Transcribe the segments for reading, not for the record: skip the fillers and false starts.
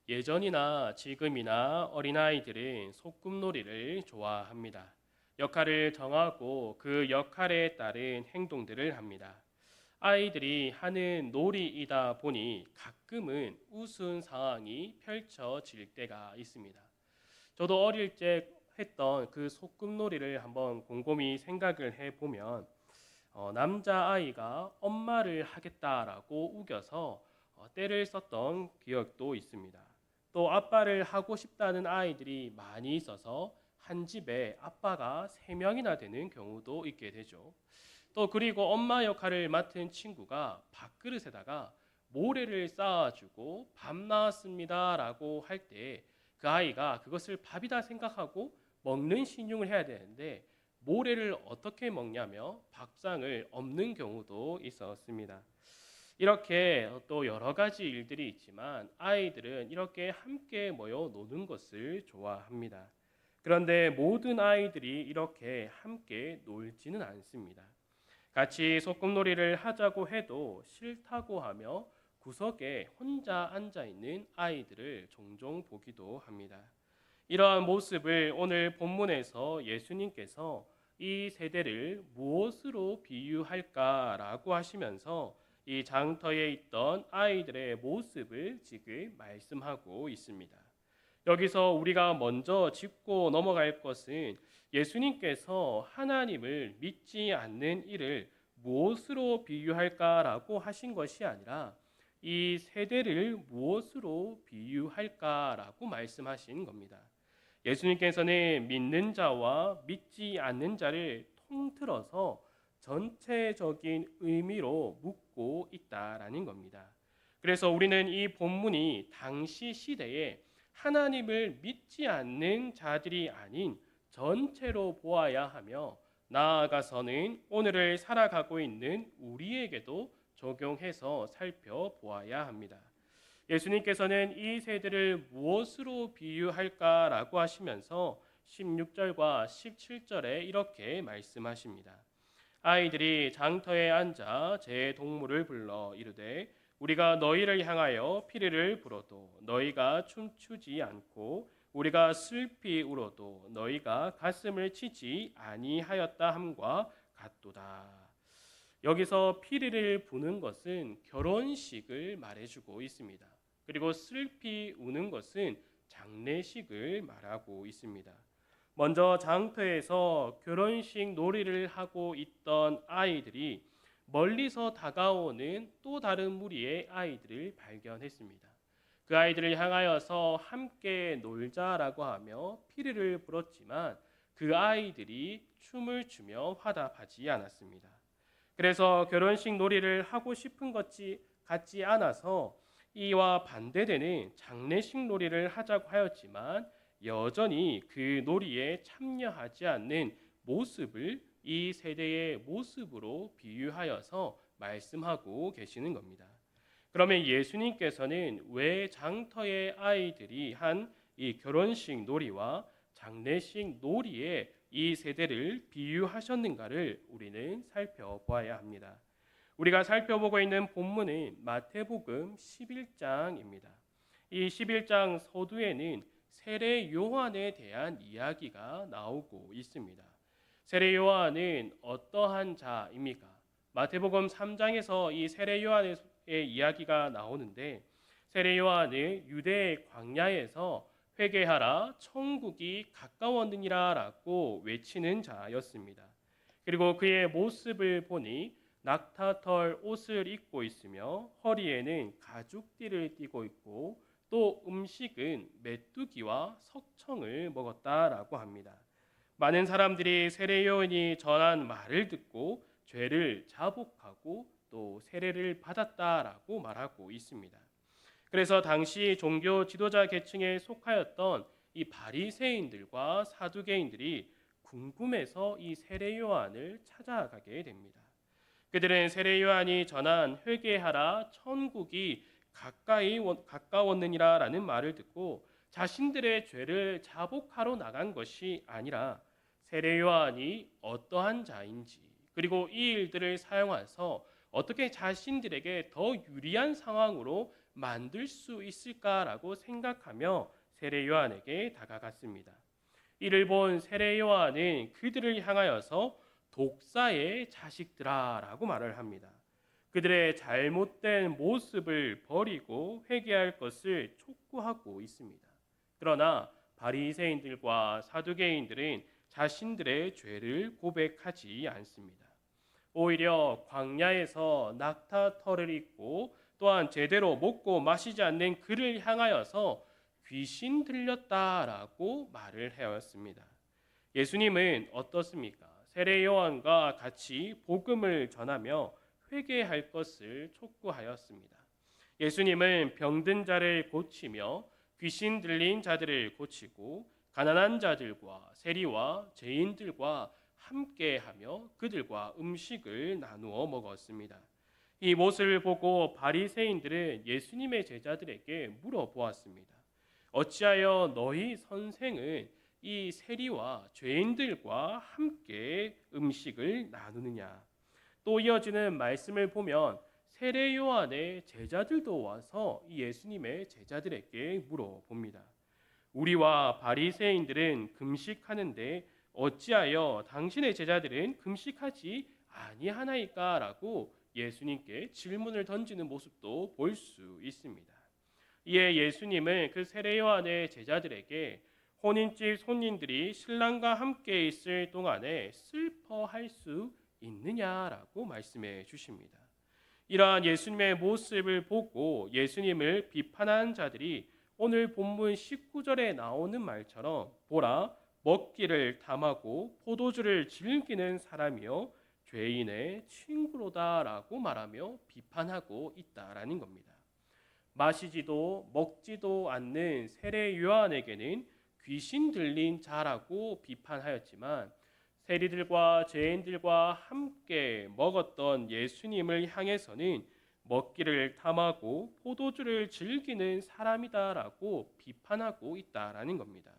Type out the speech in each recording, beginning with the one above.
예전이나 지금이나 어린아이들은 소꿉놀이를 좋아합니다. 역할을 정하고 그 역할에 따른 행동들을 합니다. 아이들이 하는 놀이이다 보니 가끔은 우스운 상황이 펼쳐질 때가 있습니다. 저도 어릴 때 했던 그 소꿉놀이를 한번 곰곰이 생각을 해보면 남자아이가 엄마를 하겠다라고 우겨서 때를 썼던 기억도 있습니다. 또 아빠를 하고 싶다는 아이들이 많이 있어서 한 집에 아빠가 3명이나 되는 경우도 있게 되죠. 또 그리고 엄마 역할을 맡은 친구가 밥그릇에다가 모래를 쌓아주고 밥 나왔습니다라고 할 때 그 아이가 그것을 밥이다 생각하고 먹는 신용을 해야 되는데 모래를 어떻게 먹냐며 밥상을 엎는 경우도 있었습니다. 이렇게 또 여러 가지 일들이 있지만 아이들은 이렇게 함께 모여 노는 것을 좋아합니다. 그런데 모든 아이들이 이렇게 함께 놀지는 않습니다. 같이 소꿉놀이를 하자고 해도 싫다고 하며 구석에 혼자 앉아 있는 아이들을 종종 보기도 합니다. 이러한 모습을 오늘 본문에서 예수님께서 이 세대를 무엇으로 비유할까라고 하시면서 이 장터에 있던 아이들의 모습을 지금 말씀하고 있습니다. 여기서 우리가 먼저 짚고 넘어갈 것은 예수님께서 하나님을 믿지 않는 이를 무엇으로 비유할까라고 하신 것이 아니라 이 세대를 무엇으로 비유할까라고 말씀하신 겁니다. 예수님께서는 믿는 자와 믿지 않는 자를 통틀어서 전체적인 의미로 묻고 있다라는 겁니다. 그래서 우리는 이 본문이 당시 시대에 하나님을 믿지 않는 자들이 아닌 전체로 보아야 하며 나아가서는 오늘을 살아가고 있는 우리에게도 적용해서 살펴보아야 합니다. 예수님께서는 이 세대를 무엇으로 비유할까라고 하시면서 16절과 17절에 이렇게 말씀하십니다. 아이들이 장터에 앉아 제 동물을 불러 이르되 우리가 너희를 향하여 피리를 불어도 너희가 춤추지 않고 우리가 슬피 울어도 너희가 가슴을 치지 아니하였다 함과 같도다. 여기서 피리를 부는 것은 결혼식을 말해주고 있습니다. 그리고 슬피 우는 것은 장례식을 말하고 있습니다. 먼저 장터에서 결혼식 놀이를 하고 있던 아이들이 멀리서 다가오는 또 다른 무리의 아이들을 발견했습니다. 그 아이들을 향하여서 함께 놀자라고 하며 피리를 불었지만 그 아이들이 춤을 추며 화답하지 않았습니다. 그래서 결혼식 놀이를 하고 싶은 것 같지 않아서 이와 반대되는 장례식 놀이를 하자고 하였지만 여전히 그 놀이에 참여하지 않는 모습을 이 세대의 모습으로 비유하여서 말씀하고 계시는 겁니다. 그러면 예수님께서는 왜 장터의 아이들이 한 이 결혼식 놀이와 장례식 놀이에 이 세대를 비유하셨는가를 우리는 살펴보아야 합니다. 우리가 살펴보고 있는 본문은 마태복음 11장입니다. 이 11장 서두에는 세례 요한에 대한 이야기가 나오고 있습니다. 세례 요한은 어떠한 자입니까? 마태복음 3장에서 이 세례 요한의 이야기가 나오는데 세례 요한은 유대 광야에서 회개하라 천국이 가까웠느니라 라고 외치는 자였습니다. 그리고 그의 모습을 보니 낙타털 옷을 입고 있으며 허리에는 가죽띠를 띠고 있고 또 음식은 메뚜기와 석청을 먹었다라고 합니다. 많은 사람들이 세례 요한이 전한 말을 듣고 죄를 자복하고 또 세례를 받았다라고 말하고 있습니다. 그래서 당시 종교 지도자 계층에 속하였던 이 바리새인들과 사두개인들이 궁금해서 이 세례 요한을 찾아가게 됩니다. 그들은 세례 요한이 전한 회개하라 천국이 가까웠느니라라는 말을 듣고 자신들의 죄를 자복하러 나간 것이 아니라 세례 요한이 어떠한 자인지 그리고 이 일들을 사용해서 어떻게 자신들에게 더 유리한 상황으로 만들 수 있을까라고 생각하며 세례 요한에게 다가갔습니다. 이를 본 세례 요한은 그들을 향하여서 독사의 자식들아라고 말을 합니다. 그들의 잘못된 모습을 버리고 회개할 것을 촉구하고 있습니다. 그러나 바리새인들과 사두개인들은 자신들의 죄를 고백하지 않습니다. 오히려 광야에서 낙타 털을 입고 또한 제대로 먹고 마시지 않는 그를 향하여서 귀신 들렸다라고 말을 해왔습니다. 예수님은 어떻습니까? 세례 요한과 같이 복음을 전하며 회개할 것을 촉구하였습니다. 예수님은 병든 자를 고치며 귀신 들린 자들을 고치고 가난한 자들과 세리와 죄인들과 함께하며 그들과 음식을 나누어 먹었습니다. 이 모습을 보고 바리새인들은 예수님의 제자들에게 물어보았습니다. 어찌하여 너희 선생은 이 세리와 죄인들과 함께 음식을 나누느냐? 또 이어지는 말씀을 보면 세례 요한의 제자들도 와서 이 예수님의 제자들에게 물어봅니다. 우리와 바리새인들은 금식하는데 어찌하여 당신의 제자들은 금식하지 아니하나이까라고 예수님께 질문을 던지는 모습도 볼 수 있습니다. 이에 예수님은 그 세례 요한의 제자들에게 혼인집 손님들이 신랑과 함께 있을 동안에 슬퍼할 수 있느냐라고 말씀해 주십니다. 이러한 예수님의 모습을 보고 예수님을 비판한 자들이 오늘 본문 19절에 나오는 말처럼 보라 먹기를 탐하고 포도주를 즐기는 사람이요 죄인의 친구로다라고 말하며 비판하고 있다라는 겁니다. 마시지도 먹지도 않는 세례 요한에게는 귀신 들린 자라고 비판하였지만 세리들과 죄인들과 함께 먹었던 예수님을 향해서는 먹기를 탐하고 포도주를 즐기는 사람이다라고 비판하고 있다라는 겁니다.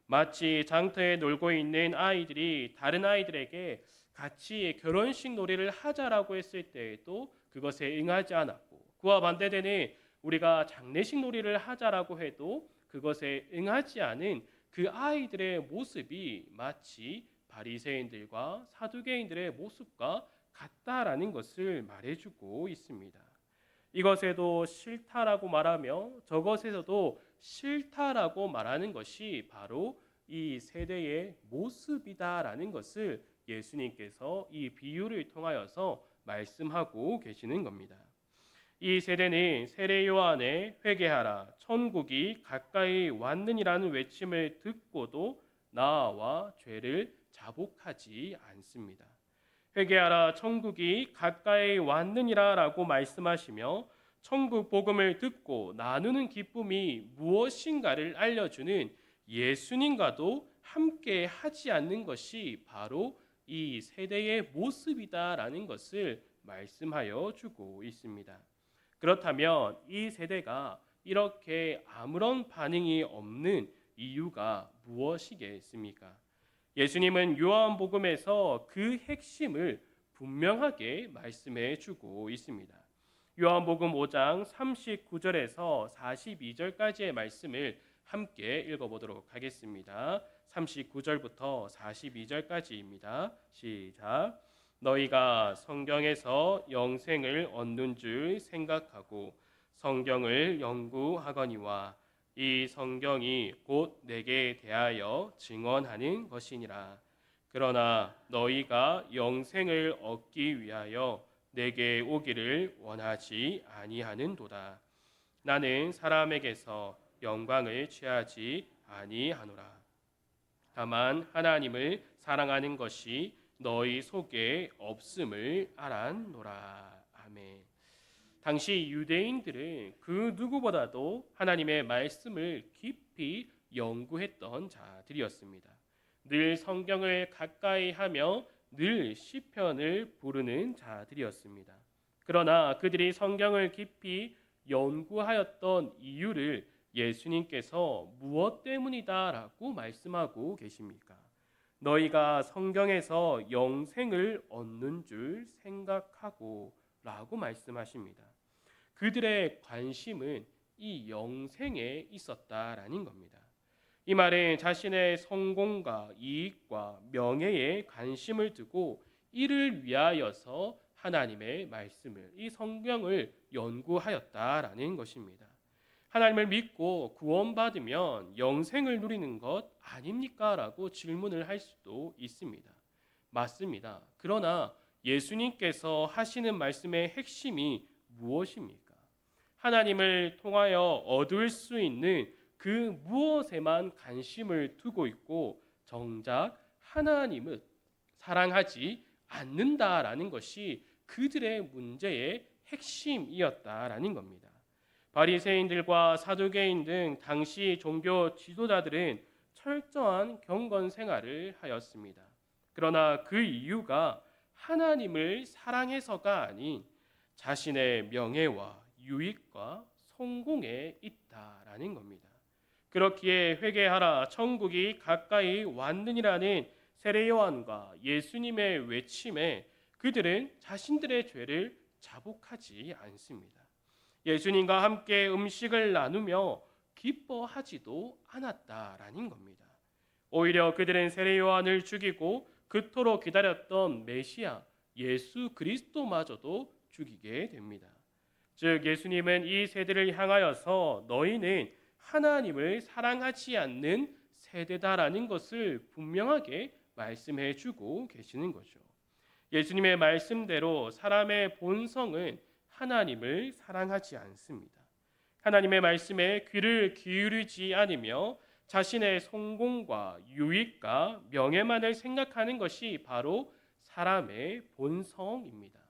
마치 장터에 놀고 있는 아이들이 다른 아이들에게 같이 결혼식 놀이를 하자라고 했을 때에도 그것에 응하지 않았고, 그와 반대되는 우리가 장례식 놀이를 하자라고 해도 그것에 응하지 않은 그 아이들의 모습이 마치 바리새인들과 사두개인들의 모습과 같다라는 것을 말해주고 있습니다. 이것에도 싫다라고 말하며 저것에서도 싫다라고 말하는 것이 바로 이 세대의 모습이다라는 것을 예수님께서 이 비유를 통하여서 말씀하고 계시는 겁니다. 이 세대는 세례 요한의 회개하라 천국이 가까이 왔느니라는 외침을 듣고도 나아와 죄를 자복하지 않습니다. 회개하라 천국이 가까이 왔느니라라고 말씀하시며 천국 복음을 듣고 나누는 기쁨이 무엇인가를 알려주는 예수님과도 함께 하지 않는 것이 바로 이 세대의 모습이다라는 것을 말씀하여 주고 있습니다. 그렇다면 이 세대가 이렇게 아무런 반응이 없는 이유가 무엇이겠습니까? 예수님은 요한복음에서 그 핵심을 분명하게 말씀해 주고 있습니다. 요한복음 5장 39절에서 42절까지의 말씀을 함께 읽어보도록 하겠습니다. 39절부터 42절까지입니다. 시작. 너희가 성경에서 영생을 얻는 줄 생각하고 성경을 연구하거니와 이 성경이 곧 내게 대하여 증언하는 것이니라. 그러나 너희가 영생을 얻기 위하여 내게 오기를 원하지 아니하는도다. 나는 사람에게서 영광을 취하지 아니하노라. 다만 하나님을 사랑하는 것이 너희 속에 없음을 알았노라. 아멘. 당시 유대인들은 그 누구보다도 하나님의 말씀을 깊이 연구했던 자들이었습니다. 늘 성경을 가까이 하며 늘 시편을 부르는 자들이었습니다. 그러나 그들이 성경을 깊이 연구하였던 이유를 예수님께서 무엇 때문이다라고 말씀하고 계십니까? 너희가 성경에서 영생을 얻는 줄 생각하고 라고 말씀하십니다. 그들의 관심은 이 영생에 있었다라는 겁니다. 이 말은 자신의 성공과 이익과 명예에 관심을 두고 이를 위하여서 하나님의 말씀을, 이 성경을 연구하였다라는 것입니다. 하나님을 믿고 구원받으면 영생을 누리는 것 아닙니까? 라고 질문을 할 수도 있습니다. 맞습니다. 그러나 예수님께서 하시는 말씀의 핵심이 무엇입니까? 하나님을 통하여 얻을 수 있는 그 무엇에만 관심을 두고 있고 정작 하나님을 사랑하지 않는다라는 것이 그들의 문제의 핵심이었다라는 겁니다. 바리새인들과 사두개인 등 당시 종교 지도자들은 철저한 경건 생활을 하였습니다. 그러나 그 이유가 하나님을 사랑해서가 아닌 자신의 명예와 유익과 성공에 있다라는 겁니다. 그렇기에 회개하라 천국이 가까이 왔느니라는 세례 요한과 예수님의 외침에 그들은 자신들의 죄를 자복하지 않습니다. 예수님과 함께 음식을 나누며 기뻐하지도 않았다라는 겁니다. 오히려 그들은 세례 요한을 죽이고 그토록 기다렸던 메시아 예수 그리스도마저도 죽이게 됩니다. 즉 예수님은 이 세대를 향하여서 너희는 하나님을 사랑하지 않는 세대다라는 것을 분명하게 말씀해 주고 계시는 거죠. 예수님의 말씀대로 사람의 본성은 하나님을 사랑하지 않습니다. 하나님의 말씀에 귀를 기울이지 않으며 자신의 성공과 유익과 명예만을 생각하는 것이 바로 사람의 본성입니다.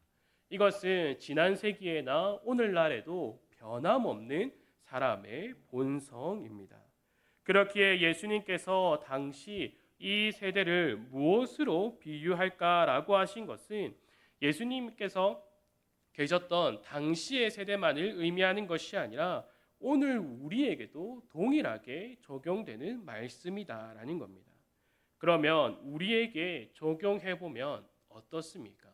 이것은 지난 세기에나 오늘날에도 변함없는 사람의 본성입니다. 그렇기에 예수님께서 당시 이 세대를 무엇으로 비유할까라고 하신 것은 예수님께서 계셨던 당시의 세대만을 의미하는 것이 아니라 오늘 우리에게도 동일하게 적용되는 말씀이다라는 겁니다. 그러면 우리에게 적용해 보면 어떻습니까?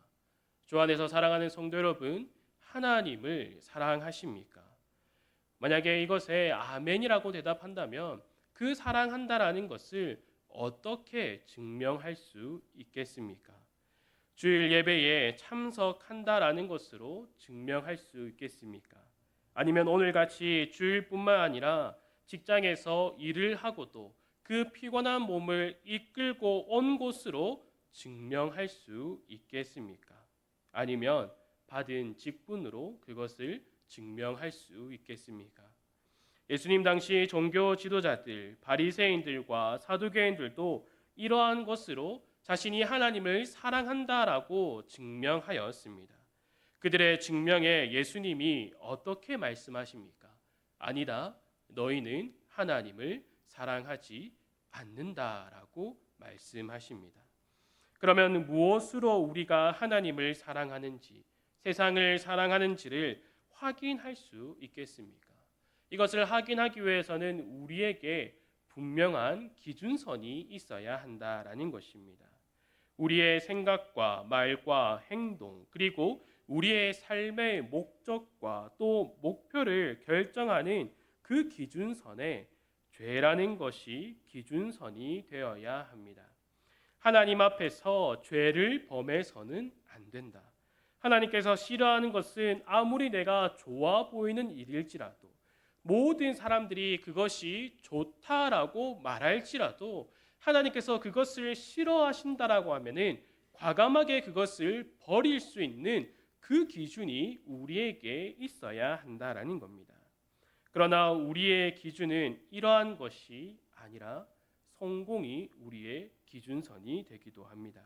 주 안에서 사랑하는 성도 여러분, 하나님을 사랑하십니까? 만약에 이것에 아멘이라고 대답한다면 그 사랑한다라는 것을 어떻게 증명할 수 있겠습니까? 주일 예배에 참석한다라는 것으로 증명할 수 있겠습니까? 아니면 오늘같이 주일뿐만 아니라 직장에서 일을 하고도 그 피곤한 몸을 이끌고 온 곳으로 증명할 수 있겠습니까? 아니면 받은 직분으로 그것을 증명할 수 있겠습니까? 예수님 당시 종교 지도자들, 바리새인들과 사두개인들도 이러한 것으로 자신이 하나님을 사랑한다라고 증명하였습니다. 그들의 증명에 예수님이 어떻게 말씀하십니까? 아니다, 너희는 하나님을 사랑하지 않는다라고 말씀하십니다. 그러면 무엇으로 우리가 하나님을 사랑하는지, 세상을 사랑하는지를 확인할 수 있겠습니까? 이것을 확인하기 위해서는 우리에게 분명한 기준선이 있어야 한다라는 것입니다. 우리의 생각과 말과 행동, 그리고 우리의 삶의 목적과 또 목표를 결정하는 그 기준선에 죄라는 것이 기준선이 되어야 합니다. 하나님 앞에서 죄를 범해서는 안 된다. 하나님께서 싫어하는 것은 아무리 내가 좋아 보이는 일일지라도, 모든 사람들이 그것이 좋다라고 말할지라도 하나님께서 그것을 싫어하신다라고 하면은 과감하게 그것을 버릴 수 있는 그 기준이 우리에게 있어야 한다라는 겁니다. 그러나 우리의 기준은 이러한 것이 아니라 성공이 우리의 기준선이 되기도 합니다.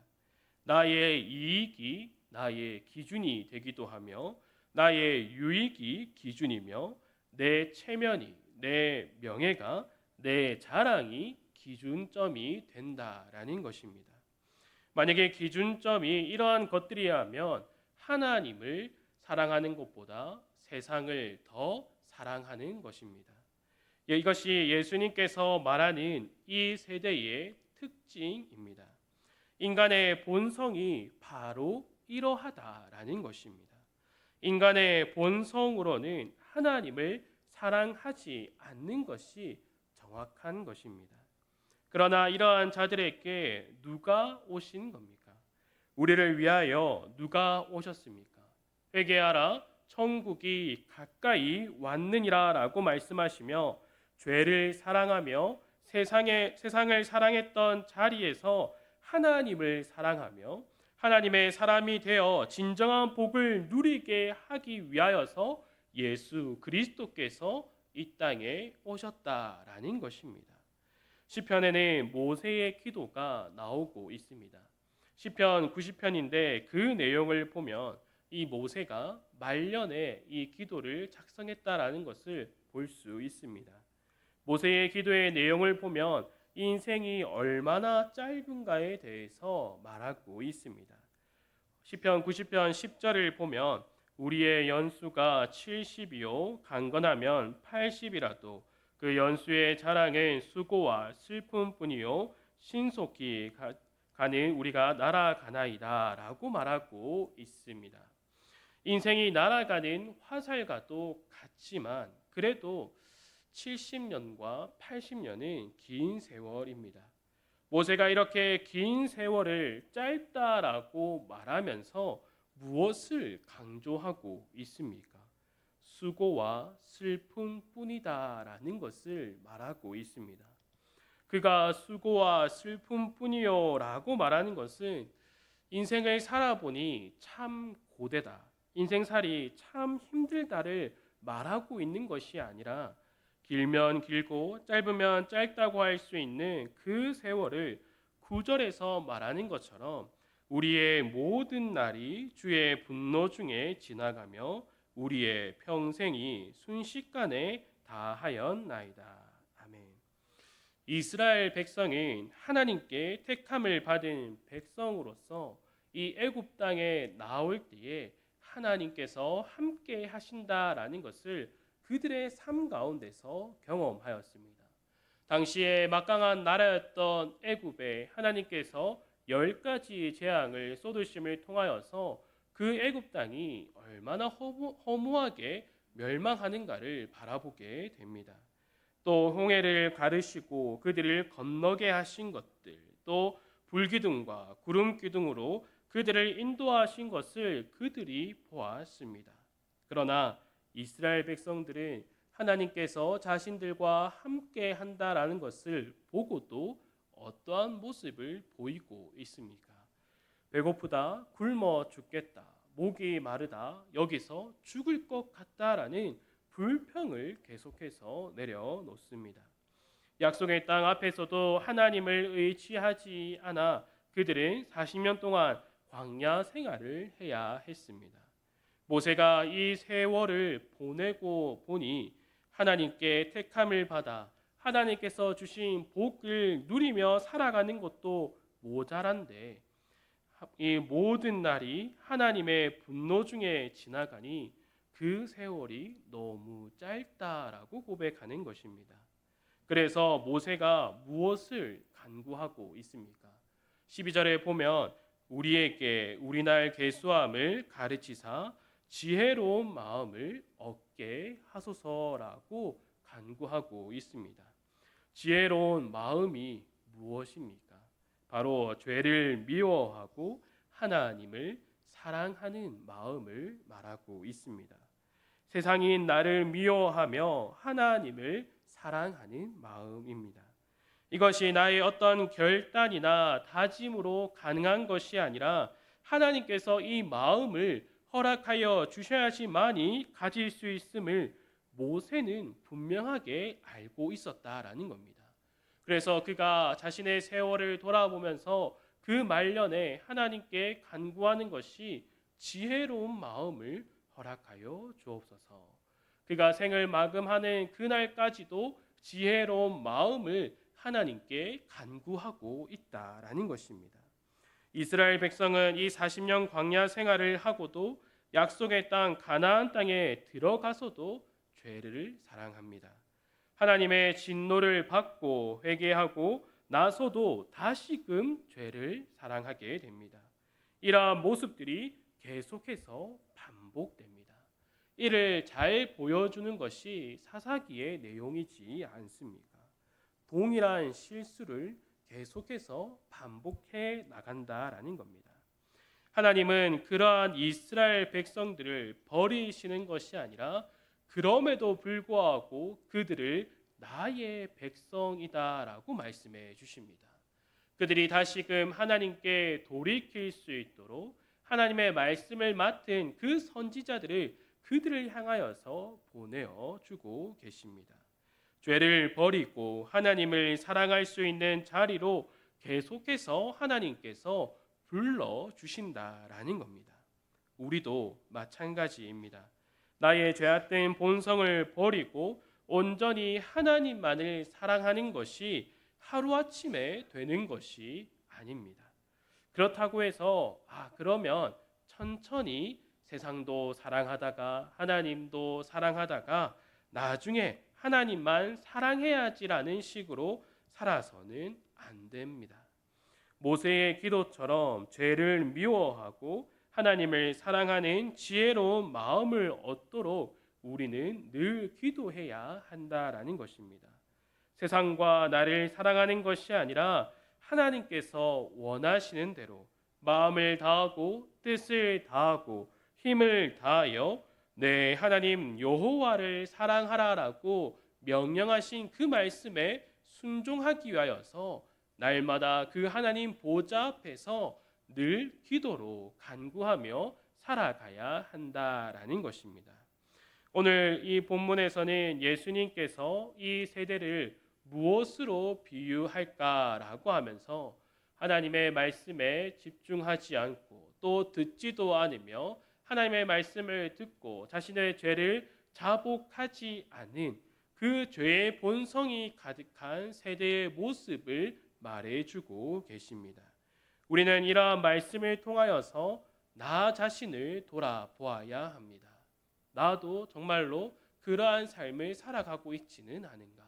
나의 이익이 나의 기준이 되기도 하며 나의 유익이 기준이며 내 체면이, 내 명예가, 내 자랑이 기준점이 된다라는 것입니다. 만약에 기준점이 이러한 것들이라면 하나님을 사랑하는 것보다 세상을 더 사랑하는 것입니다. 이것이 예수님께서 말하는 이 세대의 특징입니다. 인간의 본성이 바로 이러하다라는 것입니다. 인간의 본성으로는 하나님을 사랑하지 않는 것이 정확한 것입니다. 그러나 이러한 자들에게 누가 오신 겁니까? 우리를 위하여 누가 오셨습니까? 회개하라, 천국이 가까이 왔느니라라고 말씀하시며 죄를 사랑하며 세상을 사랑했던 자리에서 하나님을 사랑하며 하나님의 사람이 되어 진정한 복을 누리게 하기 위하여서 예수 그리스도께서 이 땅에 오셨다라는 것입니다. 시편에는 모세의 기도가 나오고 있습니다. 시편 90편인데 그 내용을 보면 이 모세가 말년에 이 기도를 작성했다라는 것을 볼 수 있습니다. 모세의 기도의 내용을 보면 인생이 얼마나 짧은가에 대해서 말하고 있습니다. 시편 90편 10절을 보면 우리의 연수가 70이요 강건하면 80이라도 그 연수의 자랑은 수고와 슬픔뿐이요 신속히 가는 우리가 날아가나이다 라고 말하고 있습니다. 인생이 날아가는 화살과도 같지만 그래도 70년과 80년은 긴 세월입니다. 모세가 이렇게 긴 세월을 짧다라고 말하면서 무엇을 강조하고 있습니까? 수고와 슬픔뿐이다라는 것을 말하고 있습니다. 그가 수고와 슬픔뿐이요라고 말하는 것은 인생을 살아보니 참 고되다, 인생살이 참 힘들다를 말하고 있는 것이 아니라 길면 길고 짧으면 짧다고 할 수 있는 그 세월을 구절에서 말하는 것처럼 우리의 모든 날이 주의 분노 중에 지나가며 우리의 평생이 순식간에 다하였나이다. 아멘. 이스라엘 백성은 하나님께 택함을 받은 백성으로서 이 애굽 땅에 나올 때에 하나님께서 함께 하신다라는 것을 그들의 삶 가운데서 경험하였습니다. 당시에 막강한 나라였던 애굽에 하나님께서 10가지 재앙을 쏟으심을 통하여서 그 애굽 땅이 얼마나 허무하게 멸망하는가를 바라보게 됩니다. 또 홍해를 가르시고 그들을 건너게 하신 것들, 또 불기둥과 구름기둥으로 그들을 인도하신 것을 그들이 보았습니다. 그러나 이스라엘 백성들은 하나님께서 자신들과 함께 한다라는 것을 보고도 어떠한 모습을 보이고 있습니까? 배고프다, 굶어 죽겠다, 목이 마르다, 여기서 죽을 것 같다라는 불평을 계속해서 내려놓습니다. 약속의 땅 앞에서도 하나님을 의지하지 않아 그들은 40년 동안 광야 생활을 해야 했습니다. 모세가 이 세월을 보내고 보니 하나님께 택함을 받아 하나님께서 주신 복을 누리며 살아가는 것도 모자란데 이 모든 날이 하나님의 분노 중에 지나가니 그 세월이 너무 짧다라고 고백하는 것입니다. 그래서 모세가 무엇을 간구하고 있습니까? 12절에 보면 우리에게 우리날 계수함을 가르치사 지혜로운 마음을 얻게 하소서라고 간구하고 있습니다. 지혜로운 마음이 무엇입니까? 바로 죄를 미워하고 하나님을 사랑하는 마음을 말하고 있습니다. 세상이 나를 미워하며 하나님을 사랑하는 마음입니다. 이것이 나의 어떤 결단이나 다짐으로 가능한 것이 아니라 하나님께서 이 마음을 허락하여 주셔야지만이 가질 수 있음을 모세는 분명하게 알고 있었다라는 겁니다. 그래서 그가 자신의 세월을 돌아보면서 그 말년에 하나님께 간구하는 것이 지혜로운 마음을 허락하여 주옵소서. 그가 생을 마감하는 그날까지도 지혜로운 마음을 하나님께 간구하고 있다라는 것입니다. 이스라엘 백성은 이 40년 광야 생활을 하고도 약속의 땅 가나안 땅에 들어가서도 죄를 사랑합니다. 하나님의 진노를 받고 회개하고 나서도 다시금 죄를 사랑하게 됩니다. 이러한 모습들이 계속해서 반복됩니다. 이를 잘 보여주는 것이 사사기의 내용이지 않습니까? 동일한 실수를 계속해서 반복해 나간다라는 겁니다. 하나님은 그러한 이스라엘 백성들을 버리시는 것이 아니라 그럼에도 불구하고 그들을 나의 백성이다라고 말씀해 주십니다. 그들이 다시금 하나님께 돌이킬 수 있도록 하나님의 말씀을 맡은 그 선지자들을 그들을 향하여서 보내어 주고 계십니다. 죄를 버리고 하나님을 사랑할 수 있는 자리로 계속해서 하나님께서 불러 주신다라는 겁니다. 우리도 마찬가지입니다. 나의 죄악된 본성을 버리고 온전히 하나님만을 사랑하는 것이 하루아침에 되는 것이 아닙니다. 그렇다고 해서 그러면 천천히 세상도 사랑하다가 하나님도 사랑하다가 나중에 하나님만 사랑해야지라는 식으로 살아서는 안 됩니다. 모세의 기도처럼 죄를 미워하고 하나님을 사랑하는 지혜로운 마음을 얻도록 우리는 늘 기도해야 한다라는 것입니다. 세상과 나를 사랑하는 것이 아니라 하나님께서 원하시는 대로 마음을 다하고 뜻을 다하고 힘을 다하여 내 하나님 여호와를 사랑하라라고 명령하신 그 말씀에 순종하기 위하여서 날마다 그 하나님 보좌 앞에서 늘 기도로 간구하며 살아가야 한다라는 것입니다. 오늘 이 본문에서는 예수님께서 이 세대를 무엇으로 비유할까라고 하면서 하나님의 말씀에 집중하지 않고 또 듣지도 않으며 하나님의 말씀을 듣고 자신의 죄를 자복하지 않은 그 죄의 본성이 가득한 세대의 모습을 말해주고 계십니다. 우리는 이러한 말씀을 통하여서 나 자신을 돌아보아야 합니다. 나도 정말로 그러한 삶을 살아가고 있지는 않은가?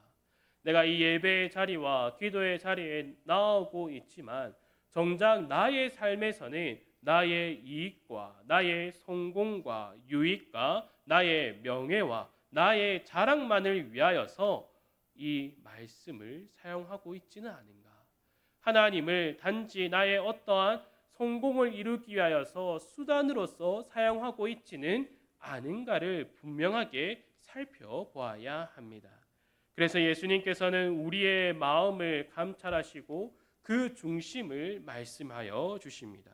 내가 이 예배의 자리와 기도의 자리에 나오고 있지만 정작 나의 삶에서는 나의 이익과 나의 성공과 유익과 나의 명예와 나의 자랑만을 위하여서 이 말씀을 사용하고 있지는 않은가? 하나님을 단지 나의 어떠한 성공을 이루기 위하여서 수단으로서 사용하고 있지는 않은가를 분명하게 살펴보아야 합니다. 그래서 예수님께서는 우리의 마음을 감찰하시고 그 중심을 말씀하여 주십니다.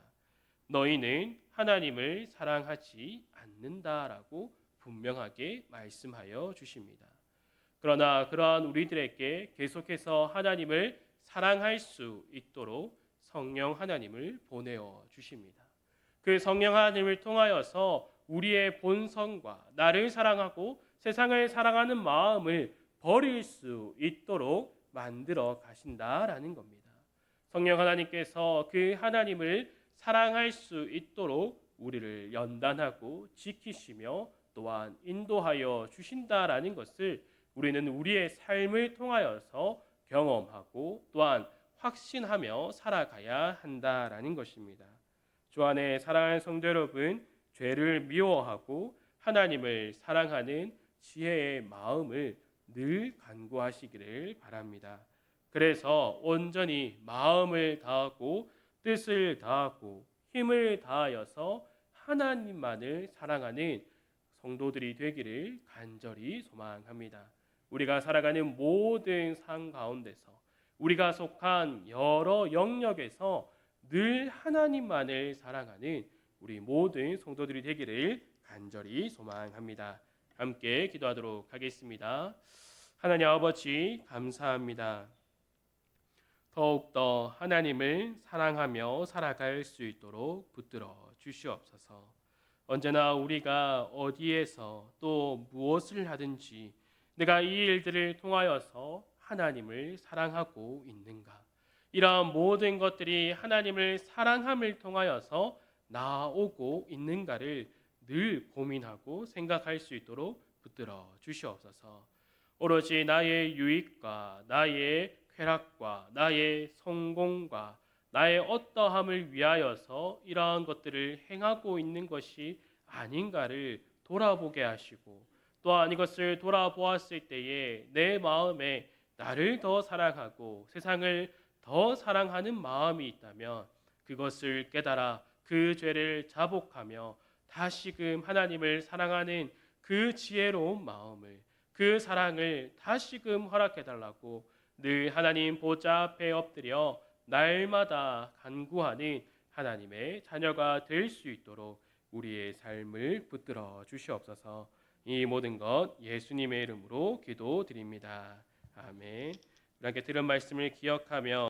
너희는 하나님을 사랑하지 않는다라고 분명하게 말씀하여 주십니다. 그러나 그러한 우리들에게 계속해서 하나님을 사랑할 수 있도록 성령 하나님을 보내어 주십니다. 그 성령 하나님을 통하여서 우리의 본성과 나를 사랑하고 세상을 사랑하는 마음을 버릴 수 있도록 만들어 가신다라는 겁니다. 성령 하나님께서 그 하나님을 사랑할 수 있도록 우리를 연단하고 지키시며 또한 인도하여 주신다라는 것을 우리는 우리의 삶을 통하여서 경험하고 또한 확신하며 살아가야 한다라는 것입니다. 주 안에 사랑하는 성도 여러분, 죄를 미워하고 하나님을 사랑하는 지혜의 마음을 늘 간구하시기를 바랍니다. 그래서 온전히 마음을 다하고 뜻을 다하고 힘을 다하여서 하나님만을 사랑하는 성도들이 되기를 간절히 소망합니다. 우리가 살아가는 모든 삶 가운데서 우리가 속한 여러 영역에서 늘 하나님만을 사랑하는 우리 모든 성도들이 되기를 간절히 소망합니다. 함께 기도하도록 하겠습니다. 하나님 아버지 감사합니다. 더욱더 하나님을 사랑하며 살아갈 수 있도록 붙들어 주시옵소서. 언제나 우리가 어디에서 또 무엇을 하든지 내가 이 일들을 통하여서 하나님을 사랑하고 있는가? 이러한 모든 것들이 하나님을 사랑함을 통하여서 나오고 있는가를 늘 고민하고 생각할 수 있도록 붙들어 주시옵소서. 오로지 나의 유익과 나의 쾌락과 나의 성공과 나의 어떠함을 위하여서 이러한 것들을 행하고 있는 것이 아닌가를 돌아보게 하시고, 또한 이것을 돌아보았을 때에 내 마음에 나를 더 사랑하고 세상을 더 사랑하는 마음이 있다면 그것을 깨달아 그 죄를 자복하며 다시금 하나님을 사랑하는 그 지혜로운 마음을, 그 사랑을 다시금 허락해 달라고 늘 하나님 보좌 앞에 엎드려 날마다 간구하는 하나님의 자녀가 될 수 있도록 우리의 삶을 붙들어 주시옵소서. 이 모든 것 예수님의 이름으로 기도드립니다. 아멘. 이렇게 들은 말씀을 기억하며